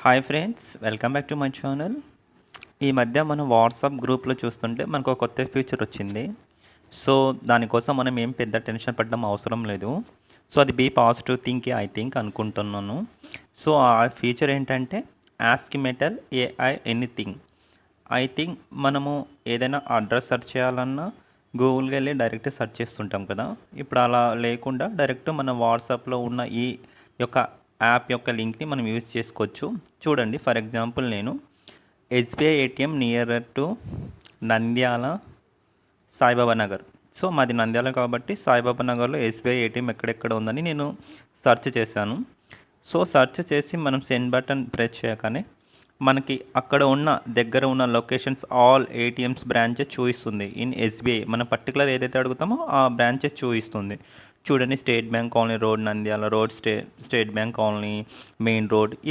Hi friends, welcome back to my channel. ఈ మధ్య మనం వాట్సాప్ గ్రూప్లో చూస్తుంటే మనకు ఒక కొత్త ఫీచర్ వచ్చింది. సో దానికోసం మనం ఏం పెద్ద టెన్షన్ పడడం అవసరం లేదు. సో అది be positive think I think అనుకుంటున్నాను. సో ఆ ఫీచర్ ఏంటంటే ask metal AI anything. I think మనము ఏదైనా అడ్రస్ సెర్చ్ చేయాలన్నా గూగుల్కి వెళ్ళి డైరెక్ట్ సెర్చ్ చేస్తుంటాం కదా. ఇప్పుడు అలా లేకుండా డైరెక్ట్ మన వాట్సాప్లో ఉన్న ఈ యొక్క యాప్ యొక్క లింక్ని మనం యూజ్ చేసుకోవచ్చు. చూడండి, ఫర్ ఎగ్జాంపుల్ నేను SBI ATM near to Nandyal Saibaba Nagar. So మాది నంద్యాల కాబట్టి సాయిబాబా నగర్లో ఎస్బీఐ ఏటీఎం ఎక్కడెక్కడ ఉందని నేను సెర్చ్ చేశాను. సో సెర్చ్ చేసి మనం సెండ్ బటన్ ప్రెస్ చేయగానే మనకి అక్కడ ఉన్న దగ్గర ఉన్న లొకేషన్స్ ఆల్ ఏటీఎంస్ బ్రాంచెస్ చూపిస్తుంది. ఇన్ ఎస్బీఐ మన పర్టికులర్ ఏదైతే అడుగుతామో ఆ బ్రాంచెస్ చూపిస్తుంది. చూడండి, state bank colony road Nandyal road, state bank colony main road,